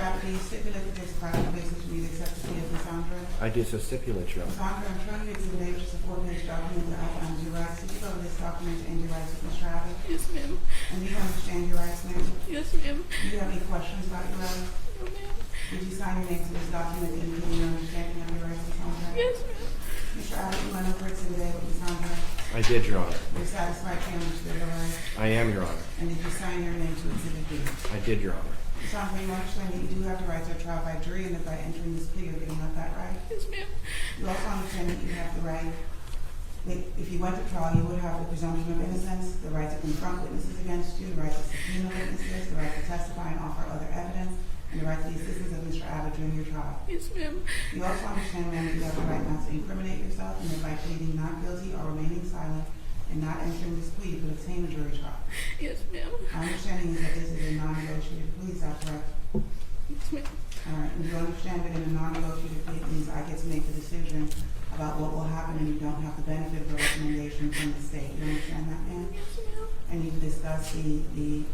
Addy, do you stipulate that there's a practical basis for you to accept the plea of Ms. Andre? I do so stipulate, Your Ms. Honor. Andre, I'm showing you Exhibit A, which is a 4-page document that outlines your rights. Did you go over this document and your rights with Mr. Abbott? Yes, ma'am. And do you understand your rights, ma'am? Yes, ma'am. Do you have any questions about your rights? No, ma'am. Did you sign your name to this document indicating your understanding of your rights, Ms. Andre? Yes, ma'am. Mr. Abbott, you went over Exhibit A with Ms. Andre. I did, Your Honor. You're satisfied to understand your rights? I am, Your Honor. And did you sign your name to Exhibit B? I did, Your Honor. Ms. Andre, you understand that you do have the right to a trial by jury, and that by entering this plea, you're giving up that right? Yes, ma'am. You also understand that you have the right, that if you went to trial, you would have the presumption of innocence, the right to confront witnesses against you, the right to subpoena witnesses, the right to testify and offer other evidence, and the right to the assistance of Mr. Abbott during your trial. Yes, ma'am. You also understand, ma'am, that you have the right not to incriminate yourself, and that by pleading not guilty or remaining silent and not entering this plea, you could obtain a jury trial. Yes, ma'am. My understanding is that this is a non-negotiated plea, is that correct? Yes, ma'am. All right, and you understand that in a non-negotiated plea, it means I get to make the decision about what will happen, and you don't have the benefit of a recommendation from the state. You understand that, ma'am? Yes, ma'am. And you've discussed the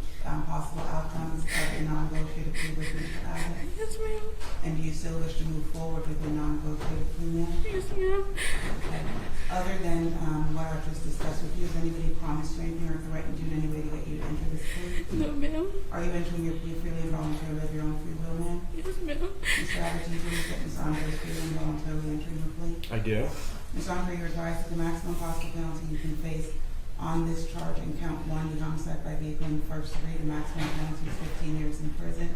possible outcomes of a non-negotiated plea with Mr. Abbott? Yes, ma'am. And do you still wish to move forward with a non-negotiated plea, ma'am? Yes, ma'am. Okay. Other than what I've just discussed with you, has anybody promised you anything or threatened you in any way to get you to enter this plea? No, ma'am. Are you entering your plea freely and voluntarily of your own free will, ma'am? Yes, ma'am. Mr. Abbott, do you believe that Ms. Andre is freely and voluntarily entering her plea? I do. Ms. Andre, you're advised that the maximum possible penalty you can face on this charge in count 1, the homicide by vehicle in the first degree, the maximum penalty is 15 years in prison.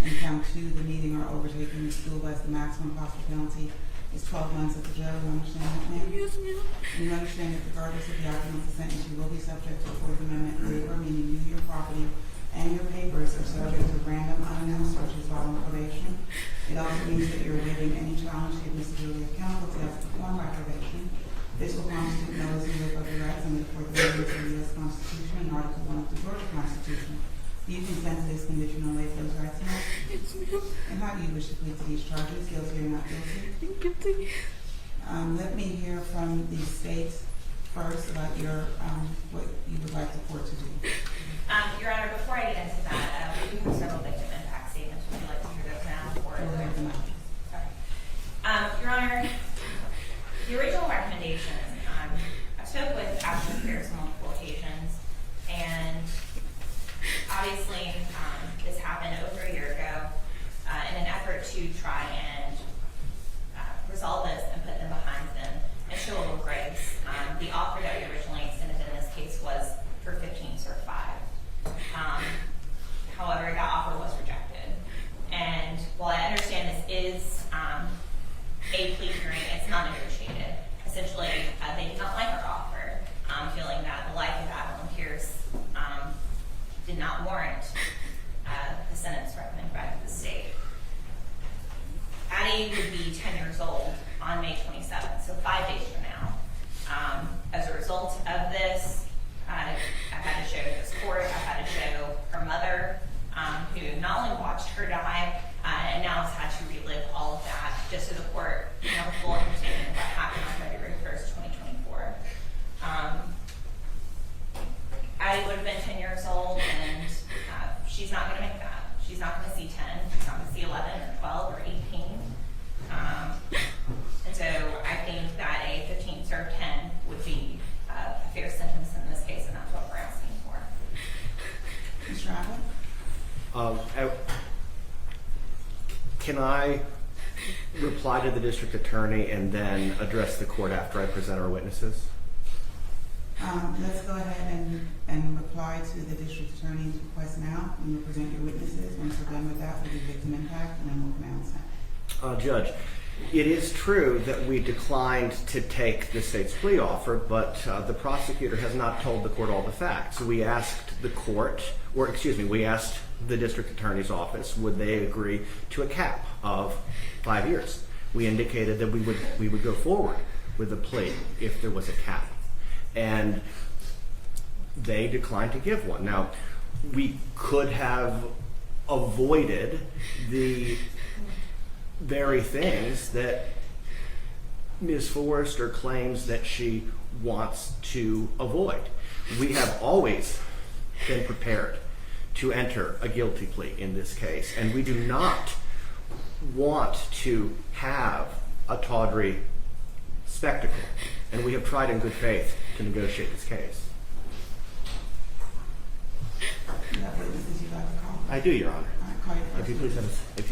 And count 2, the meeting or overtaking the school bus, the maximum possible penalty is 12 months at the jail. You understand that, ma'am? Yes, ma'am. And you understand that regardless of the outcome of the sentence, you will be subject to a Fourth Amendment waiver, meaning you, your property, and your papers are subject to random unannounced searches while on probation. It also means that you're waiving any challenge to the admissibility of counsel to have to perform by probation. This will constitute notice and waive of your rights under the Fourth Amendment of the U.S. Constitution and Article 1 of the Georgia Constitution. Do you consent to this conditional waive those rights, ma'am? Yes, ma'am. And how do you wish to plead to these charges, guilty or not guilty? Guilty. Let me hear from the state first about your what you would like the court to do. Your Honor, before I get into that, we do have several victim impact statements. Would you like to hear those now? Or We'll hear them now. Sorry. Your Honor, the original recommendation, I spoke with Adalynn Pierce on multiple occasions, and obviously this happened over a year ago in an effort to try and resolve this and put them behind them and show a little grace. The offer that we originally extended in this case was for 15 cert 5. However, that offer was rejected. And while I understand this is a plea hearing, it's not negotiated. Essentially, they did not like our offer, feeling that the life of Adalynn Pierce did not warrant the sentence recommended by the state. Addy would be 10 years old on May 27th, so 5 days from now. As a result of this, I've had to show this court, I've had to show her mother, who not only watched her die, and now has had to relive all of that, just so the court can have a full understanding of what happened on February 1st, 2024. Addie would have been 10 years old, and she's not going to make that. She's not going to see 10. She's not going to see 11 or 12 or 18. And so I think that a 15 serve 10 would be a fair sentence in this case, and that's what we're asking for. Mr. Abbott? Can I reply to the district attorney and then address the court after I present our witnesses? Let's go ahead and reply to the district attorney's request now, and you'll present your witnesses. Once we're done with that, we'll do victim impact, and then we'll pronounce that. Judge, it is true that we declined to take the state's plea offer, but the prosecutor has not told the court all the facts. We asked the court, or excuse me, we asked the district attorney's office, would they agree to a cap of 5 years? We indicated that we would go forward with the plea if there was a cap, and they declined to give one. Now, we could have avoided the very things that Ms. Forrester claims that she wants to avoid. We have always been prepared to enter a guilty plea in this case, and we do not want to have a tawdry spectacle, and we have tried in good faith to negotiate this case. You have witnesses you'd like to call? I do, Your Honor. All right, call your first If you please have a, if you